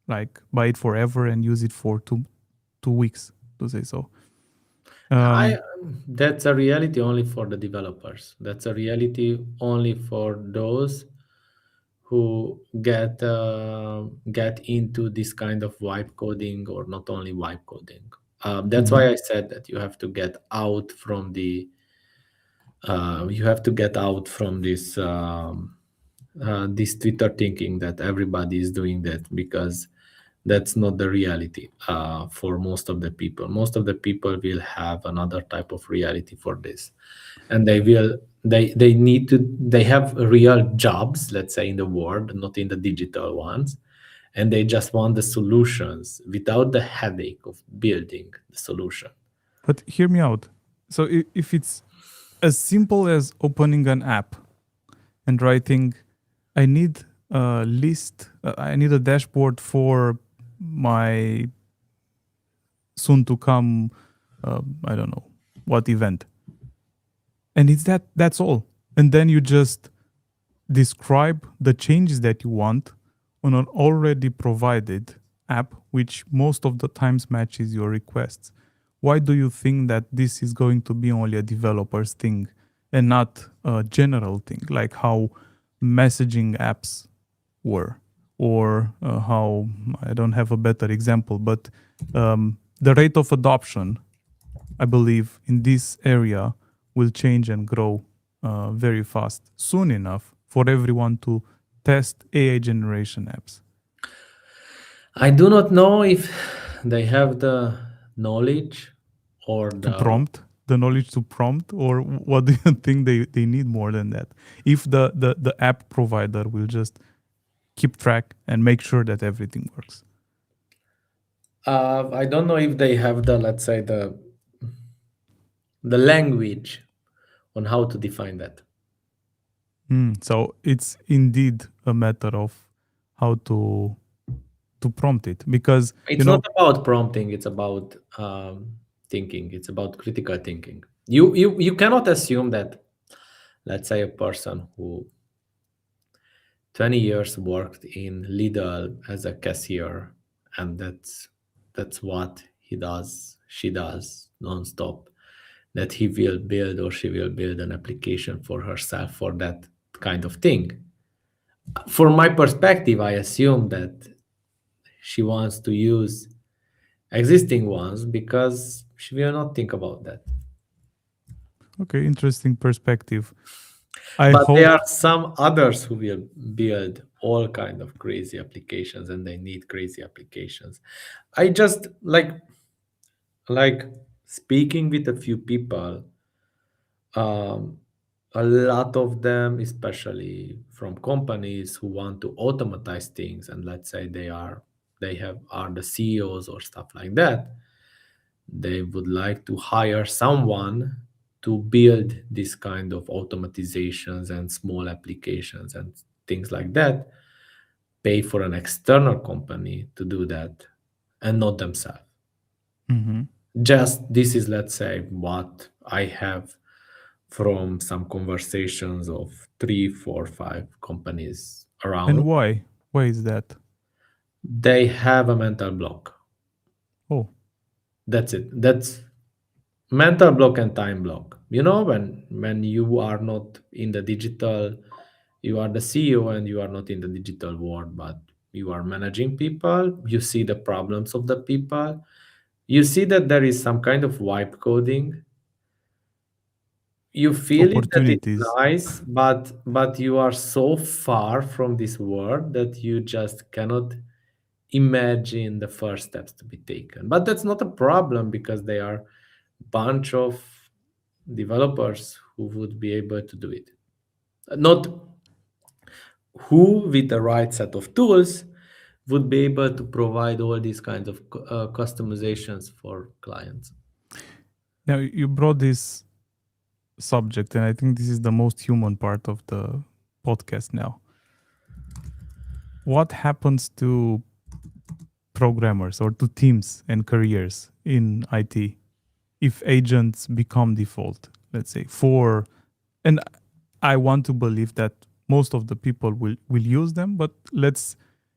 like, buy it forever and use it for two weeks, to say so. I That's a reality only for the developers. That's a reality only for those who get into this kind of vibe coding, or not only vibe coding. That's Mhm. why I said that you have to get out from the you have to get out from this Twitter thinking that everybody is doing that, because that's not the reality for most of the people. Most of the people will have another type of reality for this, and they need to, they have real jobs, let's say, in the world, not in the digital ones, and they just want the solutions without the headache of building the solution. But hear me out. So if it's as simple as opening an app and writing, I need a list, I need a dashboard for my soon to come, I don't know what event, and that's all. And then you just describe the changes that you want on an already provided app, which most of the times matches your requests. Why do you think that this is going to be only a developer's thing and not a general thing, like how messaging apps were, or how, I don't have a better example, but the rate of adoption, I believe, in this area will change and grow very fast, soon enough for everyone to test AI generation apps. I do not know if they have the knowledge or To the prompt, the knowledge to prompt, or what do you think they need more than that? If the app provider will just keep track and make sure that everything works. I don't know if they have the, let's say, the language on how to define that. So it's indeed a matter of how to prompt it, because It's not about prompting, it's about thinking, it's about critical thinking. You cannot assume that, let's say, a person who 20 years worked in Lidl as a cashier, and that's what he does, she does nonstop, that he will build or she will build an application for herself for that kind of thing. From my perspective, I assume that she wants to use existing ones because she will not think about that. Okay, interesting perspective. I But there hope. are some others who will build all kind of crazy applications, and they need crazy applications. I just like speaking with a few people. Um, a lot of them, especially from companies who want to automatize things, and let's say they are the CEOs or stuff like that. They would like to hire someone to build this kind of automatizations and small applications and things like that, pay for an external company to do that and not themselves. Mhm. Just this is, let's say, what I have from some conversations of 3, 4, 5 companies And around. why? Why is that? They have a mental block. Oh, That's it. That's mental block and time block. When you are not in the digital, you are the CEO and you are not in the digital world, but you are managing people, you see the problems of the people, you see that there is some kind of vibe coding, you feel it that it's opportunities. nice, but you are so far from this world that you just cannot imagine the first steps to be taken. But that's not a problem because they are bunch of developers who would be able to do it. Not who, with the right set of tools, would be able to provide all these kinds of customizations for clients. Now you brought this subject, and I think this is the most human part of the podcast now. What happens to programmers or to teams and careers in IT if agents become default? Let's say for, and I want to believe that most of the people will use them, but let's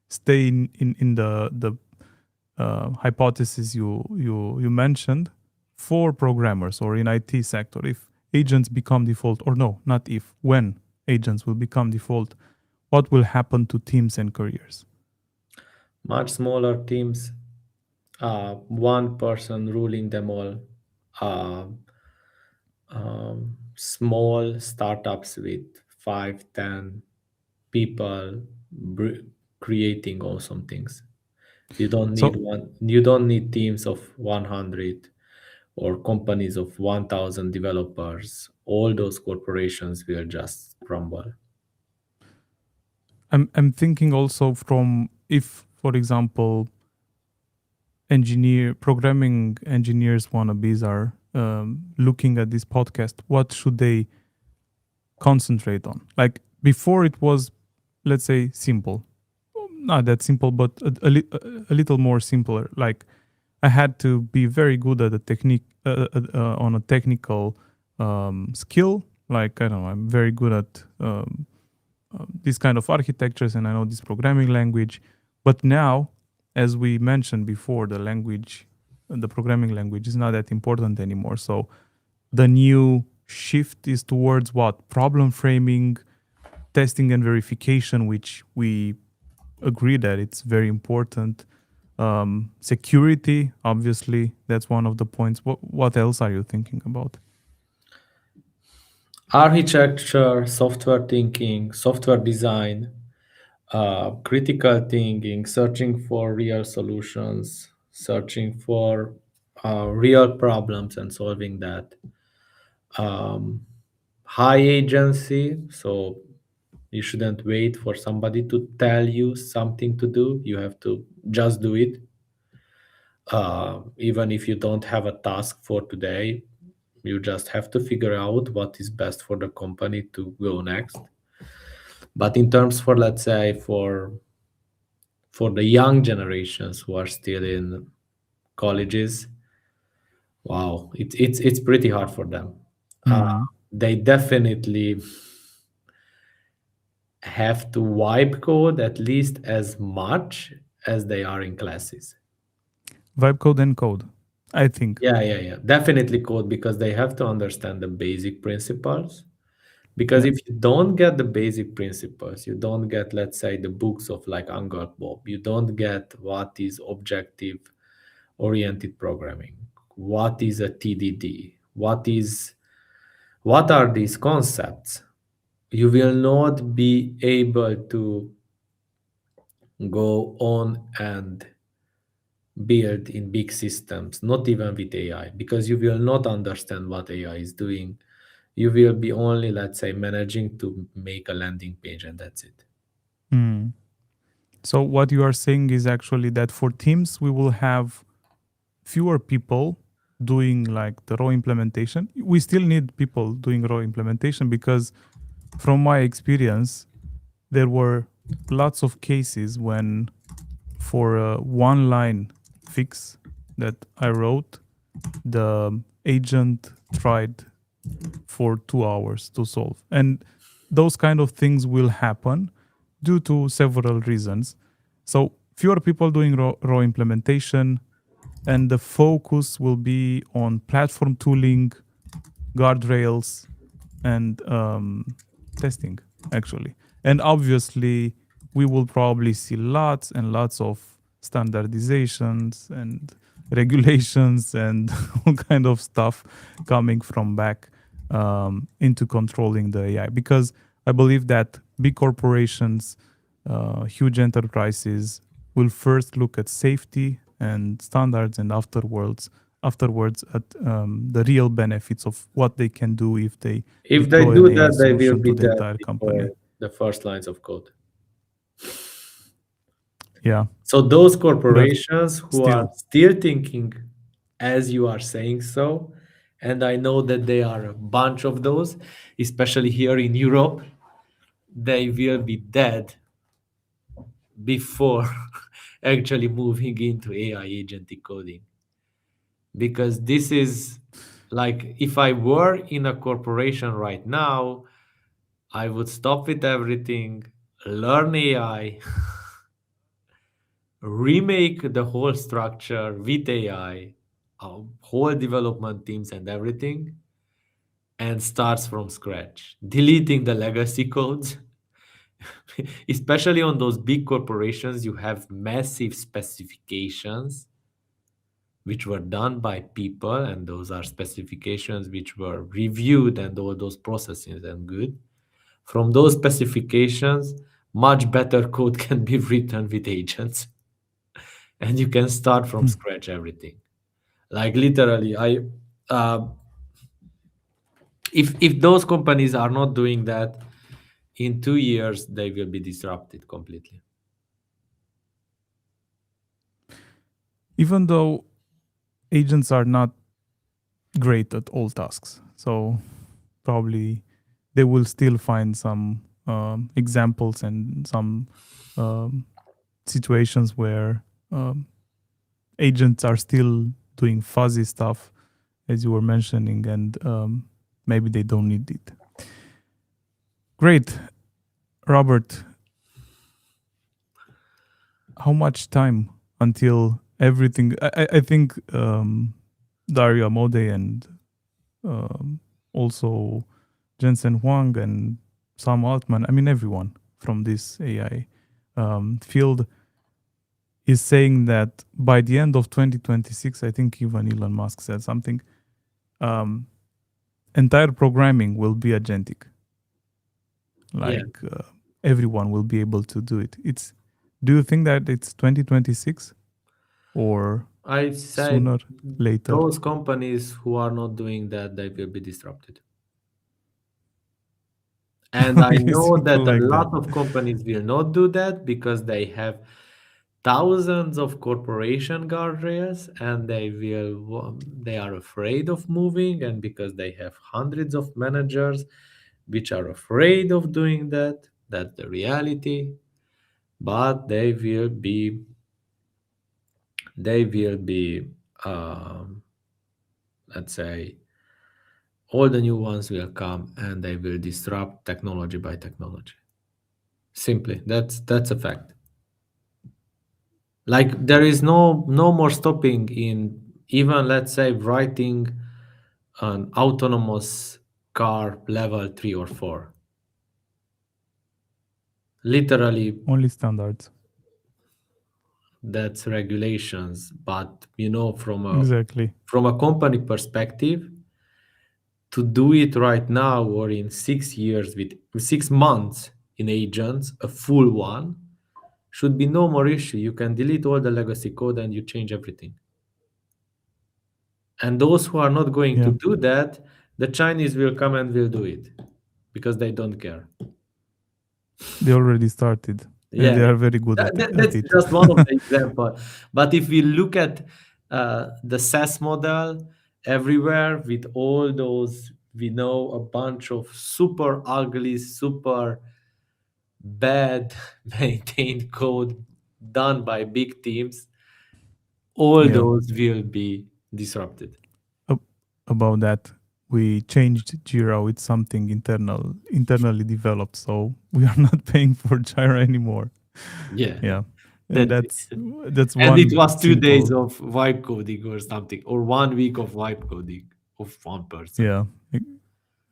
stay in the hypothesis you mentioned for programmers or in IT sector. If agents become default, or no, not if, when agents will become default, what will happen to teams and careers? Much smaller teams, one person ruling them all. Uh, Small startups with 5, 10 people creating awesome things. So You don't need teams of 100 or companies of 1,000 developers. All those corporations will just crumble. I'm thinking also from, if for example programming engineers wannabes are looking at this podcast, what should they concentrate on? Like before, it was, let's say, simple, not that simple, but a little more simpler. Like I had to be very good at a technique on a technical skill. Like I don't know, I'm very good at this kind of architectures, and I know this programming language. But now, as we mentioned before, the programming language is not that important anymore. So the new shift is towards what? Problem framing, testing and verification, which we agree that it's very important. Security, obviously, that's one of the points. What else are you thinking about? Architecture, software thinking, software design, critical thinking, searching for real solutions, searching for real problems and solving that. Um, High agency, so you shouldn't wait for somebody to tell you something to do. You have to just do it. Even if you don't have a task for today, you just have to figure out what is best for the company to go next. But in terms for, let's say, for the young generations who are still in colleges, wow, it's pretty hard for them. Uh, Hmm. they definitely have to wipe code at least as much as they are in classes. Vibe code and code, I think. Yeah. Definitely code because they have to understand the basic principles. Because Yeah. if you don't get the basic principles, you don't get, let's say, the books of like Angel Bob, you don't get what is objective oriented programming, what is a TDD, what are these concepts, you will not be able to go on and build in big systems, not even with AI, because you will not understand what AI is doing. You will be only, let's say, managing to make a landing page and that's it. Hmm. So what you are saying is actually that for teams we will have fewer people doing like the raw implementation. We still need people doing raw implementation because from my experience there were lots of cases when for a one line fix that I wrote, the agent tried for 2 hours to solve. And those kind of things will happen due to several reasons. So fewer people doing raw implementation, and the focus will be on platform tooling, guardrails, and testing, actually. And obviously, we will probably see lots and lots of standardizations and regulations and all kind of stuff coming from back into controlling the AI. Because I believe that big corporations, huge enterprises will first look at safety and standards, and afterwards at the real benefits of what they can do if they If they deploy an do AI that, they will solution be to the dead entire company. before the first lines of code. Yeah, So those but corporations who are still. still thinking as you are saying so, and I know that there are a bunch of those, especially here in Europe, they will be dead before actually moving into AI agentic coding. Because this is like if I were in a corporation right now, I would stop with everything, learn AI, remake the whole structure with AI, whole development teams and everything, and starts from scratch, deleting the legacy codes. Especially on those big corporations, you have massive specifications which were done by people, and those are specifications which were reviewed and all those processes and good. From those specifications, much better code can be written with agents, and you can start from Hmm. scratch everything. Like literally, uh, if those companies are not doing that, in 2 years they will be disrupted completely. Even though agents are not great at all tasks, so probably they will still find some examples and some um, situations where um, agents are still doing fuzzy stuff, as you were mentioning, and maybe they don't need it. Great, Robert. How much time until everything? I think Dario Amode and also Jensen Huang and Sam Altman. I mean, everyone from this AI field is saying that by the end of 2026, I think even Elon Musk said something, um, entire programming will be agentic. Yeah, Like everyone will be able to do it. It's. Do you think that it's 2026 or I said sooner, later? those companies who are not doing that, they will be disrupted. And I It's know simple that a like that. lot of companies will not do that because they have thousands of corporation guardrails and they are afraid of moving, and because they have hundreds of managers which are afraid of doing that. That's the reality. But they will be let's say, all the new ones will come and they will disrupt technology by technology. Simply, that's a fact. Like there is no more stopping in even, let's say, writing an autonomous car level 3 or 4. Literally, Only standards. that's regulations. But Exactly. from a company perspective, to do it right now or in 6 years, with 6 months in agents, a full one, should be no more issue. You can delete all the legacy code and you change everything. And those who are not going to Yeah. do that, the Chinese will come and will do it because they don't care. They already started and Yeah, they are very good at that's it. just one of the example. But if we look at the SaaS model everywhere, with all those, we know a bunch of super ugly, super bad maintained code done by big teams, all Yeah. those will be disrupted. Ab- about that, we changed Jira with something internally developed, so we are not paying for Jira anymore. Yeah, Yeah. And that's that's it. that's And it one was 2 days simple. of vibe coding or something, or 1 week of vibe coding of one person. Yeah,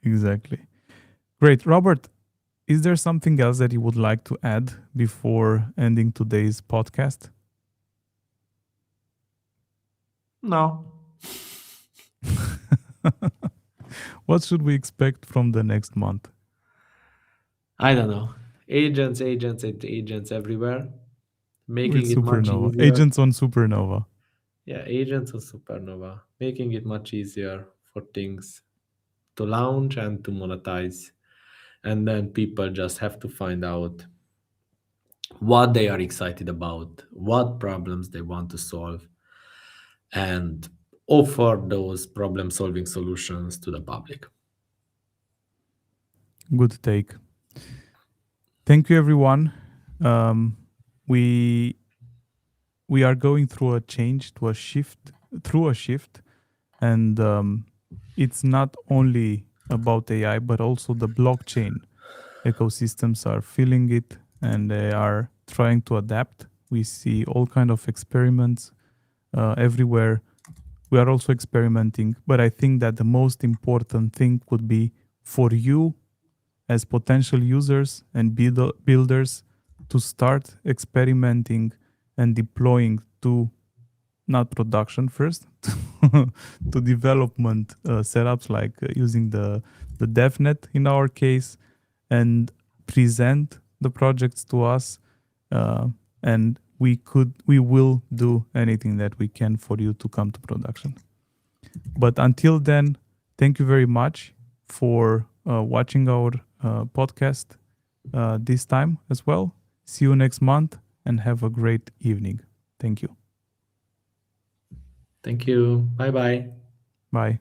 exactly. Great. Robert, is there something else that you would like to add before ending today's podcast? No, What should we expect from the next month I don't know. Agents everywhere, with making it much Supernova? easier. Agents on Supernova. Yeah, agents of Supernova, making it much easier for things to launch and to monetize. And then people just have to find out what they are excited about, what problems they want to solve, and offer those problem solving solutions to the public. Good take. Thank you, everyone. Um, we we are going through a change, through a shift, and it's not only about AI, but also the blockchain ecosystems are feeling it, and they are trying to adapt. We see all kind of experiments everywhere. We are also experimenting, but I think that the most important thing would be for you as potential users and builders to start experimenting and deploying to not production first to development setups like using the devnet in our case, and present the projects to us, uh, and we will do anything that we can for you to come to production. But until then, thank you very much for watching our podcast this time as well. See you next month and have a great evening. Thank you. Thank you. Bye bye. Bye.